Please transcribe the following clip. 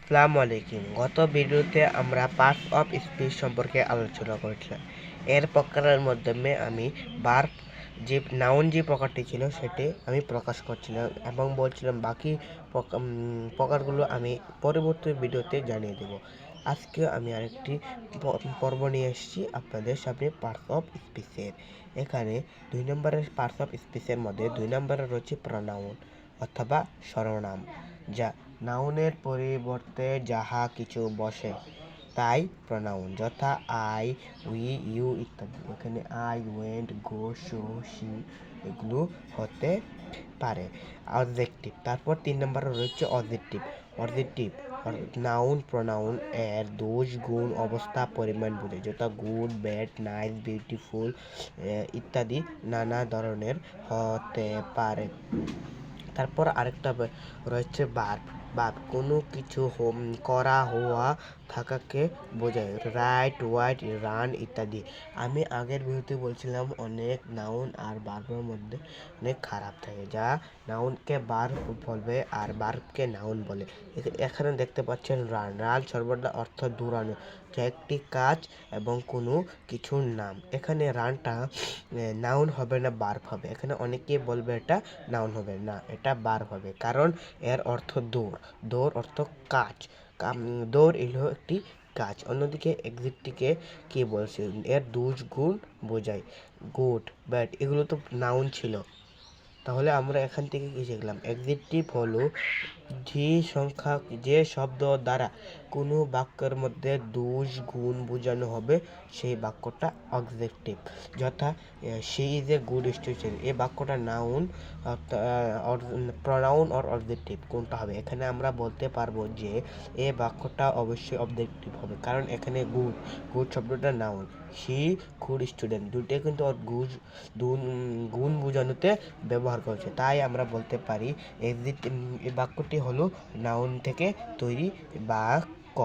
আসসালামু আলাইকুম। গত ভিডিওতে আমরা পার্টস অফ স্পিচ সম্পর্কে আলোচনা করেছিলাম। এর প্রকারের মাধ্যমে আমি ভার্ব যে নাউন যে প্রকারটি ছিল সেটি আমি প্রকাশ করছিলাম এবং বলছিলাম বাকি প্রকারগুলো আমি পরবর্তী ভিডিওতে জানিয়ে দেব। আজকে আমি আরেকটি পর্ব নিয়ে এসেছি আপনাদের সামনে পার্টস অফ স্পিচের। এখানে 2 নম্বরের পার্টস অফ স্পিচের মধ্যে 2 নম্বরে রয়েছে প্রনাউন অথবা সর্বনাম, যা নাউনের পরিবর্তে যাহা কিছু বসে তাই প্রনাউন, যথা আই, উই, ইউ ইত্যাদি। এখানে I, went, go, show, she এগুলো হতে পারে। অবজেক্টিভ, তারপর 3 নম্বরে রয়েছে অবজেক্টিভ। অবজেক্টিভ নাউন প্রনাউন এর দোষ, গুণ, অবস্থা, পরিমাণ বোঝায়, যথা গুড, ব্যাড, নাইস, বিউটিফুল ইত্যাদি নানা ধরনের হতে পারে। তারপর আরেকটা রয়েছে ভার্ব। ভার্ব কোনো কিছু করা, হওয়া, থাকাকে বোঝায়, রাইট, ওয়াইট, রান ইত্যাদি। আমি আগের ভিডিওতে বলছিলাম অনেক নাউন আর ভার্বের মধ্যে অনেক খারাপ থাকে, যা নাউনকে ভার্ব বলবে আর ভার্বকে নাউন বলে। এখানে দেখতে পাচ্ছেন রান। রান সর্বদা অর্থ দৌড়ানো, যা একটি কাজ এবং কোনো কিছুর নাম। এখানে রানটা নাউন হবে না ভার্ব হবে। এখানে অনেকেই বলবে এটা নাউন হবে না, এটা ভার্ব হবে, কারণ এর অর্থ দৌড়। দৌড় অর্থ কাজ। দৌড় এলো একটি কাজ। অন্যদিকে এক্সিটটিকে কি বলছে, এর দোষ, গুণ বোঝায়, গুড, ব্যাড এগুলো তো নাউন ছিল। তাহলে আমরা এখান থেকে কি শিখলাম? এক্সিটিভ হলো যে শব্দ দ্বারা কোনো বাক্যের মধ্যে দোষ, গুণ বোঝানো হবে সেই বাক্যটা অবজেক্টিভ। যথা she is a good student, এই বাক্যটা নাউন, প্রনাউন অর অবজেক্টিভ কোনটা হবে? এখানে আমরা বলতে পারবো যে এই বাক্যটা অবশ্যই অবজেক্টিভ হবে, কারণ এখানে গুড, গুড শব্দটা নাউন, শি গুড স্টুডেন্ট দুটোই কিন্তু গুণ বোঝানোতে ব্যবহার করেছে, তাই আমরা বলতে পারি এই বাক্যটি হলো নাউন থেকে তৈরি বাক্য।